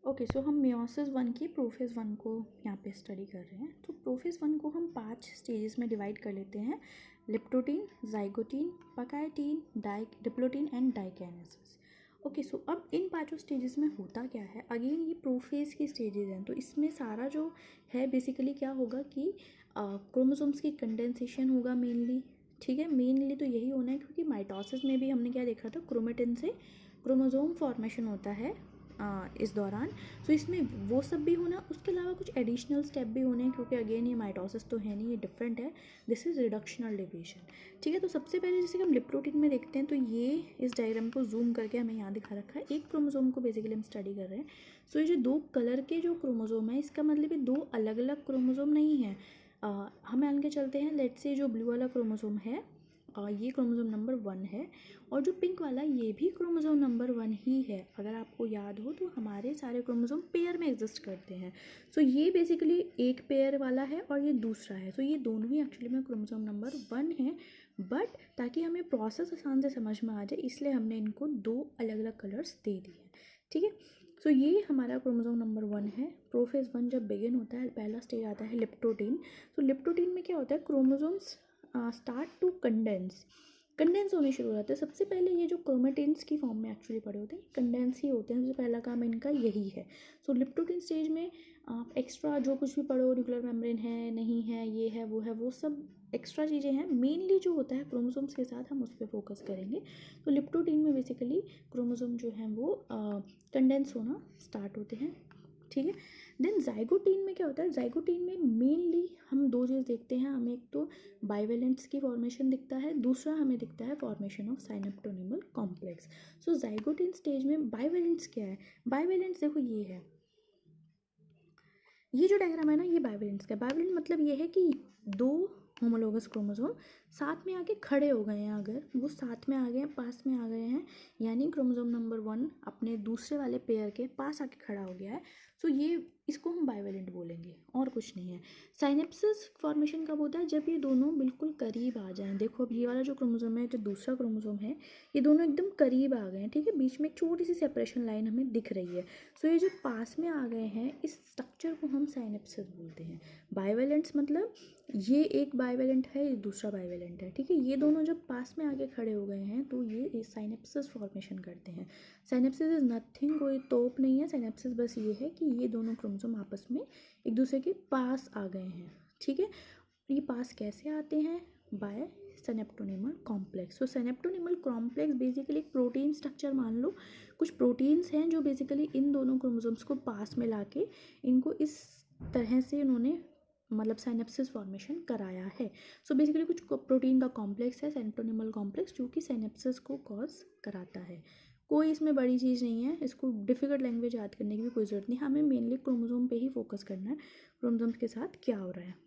Okay, सो हम meiosis one की prophase one को यहाँ पे स्टडी कर रहे हैं। तो प्रोफेज वन को हम 5 स्टेजेस में डिवाइड कर लेते हैं: leptotene, zygotene, pachytene, diplotene and diakinesis. Okay, so अब इन पांचों स्टेजेस में होता क्या है? अगेन ये प्रोफेज की स्टेजेस हैं, तो इसमें सारा जो है बेसिकली क्या होगा कि क्रोमोसोम्स की कंडेंसेशन होगा मेनली। ठीक है, मेनली तो यही होना है क्योंकि माइटोसिस में भी हमने क्या देखा था, क्रोमेटिन से क्रोमोसोम फॉर्मेशन होता है इस दौरान। सो इसमें वो सब भी होना, उसके अलावा कुछ एडिशनल स्टेप भी होने हैं क्योंकि अगेन ये माइटोसिस तो है नहीं, ये डिफरेंट है। This is reductional division. ठीक है, तो सबसे पहले जैसे कि हम लिप्टोटीन में देखते हैं, तो ये इस डायग्राम को जूम करके हमें यहाँ दिखा रखा है। एक क्रोमोसोम को बेसिकली हम स्टडी कर रहे हैं। सो ये जो दो कलर के जो क्रोमोसोम है, इसका मतलब ये दो अलग अलग क्रोमोसोम नहीं है। हम मान के चलते हैं, लेट्स से जो ब्लू वाला क्रोमोसोम है ये क्रोमोसोम नंबर 1 है, और जो पिंक वाला ये भी क्रोमोसोम नंबर 1 ही है। अगर आपको याद हो तो हमारे सारे क्रोमोसोम पेयर में एग्जिस्ट करते हैं। सो ये बेसिकली एक पेयर वाला है और ये दूसरा है। सो ये दोनों ही एक्चुअली में क्रोमोसोम नंबर 1 है, बट ताकि हमें प्रोसेस आसान से समझ में आ जाए इसलिए हमने इनको दो अलग अलग कलर्स दे दिए हैं। ठीक है, सो ये हमारा क्रोमोसोम नंबर 1 है। प्रोफेज 1 जब बिगिन होता है, पहला स्टेज आता है लिप्टोटीन। सो लिप्टोटीन में क्या होता है, क्रोमोसोम्स स्टार्ट टू कंडेंस होने शुरू हो जाते हैं। सबसे पहले ये जो क्रोमेटिन्स की फॉर्म में एक्चुअली पड़े होते हैं, कंडेंस ही होते हैं। सबसे पहला काम इनका यही है। सो लिप्टोटीन स्टेज में आप एक्स्ट्रा जो कुछ भी पढ़ो, न्यूक्लियर मेम्ब्रेन है नहीं है, ये है वो सब एक्स्ट्रा चीज़ें हैं। मेनली जो होता है क्रोमोसोम्स के साथ हम उस पर फोकस करेंगे। तो लिप्टोटीन में बेसिकली क्रोमोसोम जो हैं वो कंडेंस होना स्टार्ट होते हैं। ठीक है, देन जाइगोटीन में क्या होता है, जाइगोटीन में मेनली हम दो चीज़ देखते हैं। हमें एक तो बाइवेलेंट्स की फॉर्मेशन दिखता है, दूसरा हमें दिखता है formation of synaptonemal complex. So zygotene stage में बाइवेलेंट्स क्या है? बाइवेलेंट्स देखो ये है, ये जो डायग्राम है ना, ये बाइवेलेंट्स का। बाइवेलेंट मतलब ये है कि दो होमोलोगस क्रोमोसोम साथ में आके खड़े हो गए हैं। अगर वो साथ में आ गए हैं, पास में आ गए हैं, यानी क्रोमोसोम नंबर 1 अपने दूसरे वाले पेयर के पास आके खड़ा हो गया है, सो ये इसको हम बाइवेलेंट बोलेंगे, और कुछ नहीं है। साइनेप्सिस फॉर्मेशन कब होता है? जब ये दोनों बिल्कुल करीब आ जाएं। देखो अब ये वाला जो क्रोमोसोम है, जो दूसरा क्रोमोसोम है, ये दोनों एकदम करीब आ गए हैं। ठीक है, बीच में एक छोटी सी सेपरेशन लाइन हमें दिख रही है। सो ये जो पास में आ गए हैं, इस स्ट्रक्चर को हम साइनेप्सिस बोलते हैं। बाइवेलेंट्स मतलब ये एक बाइवेलेंट है, ये दूसरा बाइवेलेंट है। ठीक है, ये दोनों जब पास में आके खड़े हो गए हैं तो ये साइनेप्सिस फॉर्मेशन करते हैं। साइनेप्सिस इज नथिंग, कोई तोप नहीं है। साइनेप्सिस बस ये है कि ये दोनों क्रोमोसोम आपस में एक दूसरे के पास आ गए हैं। ठीक है, ये पास कैसे आते हैं? By synaptonemal complex. So synaptonemal complex basically एक प्रोटीन स्ट्रक्चर मान लो। कुछ प्रोटीन्स हैं जो बेसिकली इन दोनों क्रोमोसोम्स को पास में लाके इनको इस तरह से उन्होंने मतलब साइनेप्सिस फॉर्मेशन कराया है। सो बेसिकली कुछ प्रोटीन का कॉम्प्लेक्स है सेनेप्टोनिमल कॉम्प्लेक्स, जो कि साइनेप्सिस को कॉज कराता है। कोई इसमें बड़ी चीज़ नहीं है, इसको डिफ़िकल्ट लैंग्वेज याद करने की भी कोई ज़रूरत नहीं। हमें मेनली क्रोमोसोम पे ही फोकस करना है, क्रोमोसोम्स के साथ क्या हो रहा है।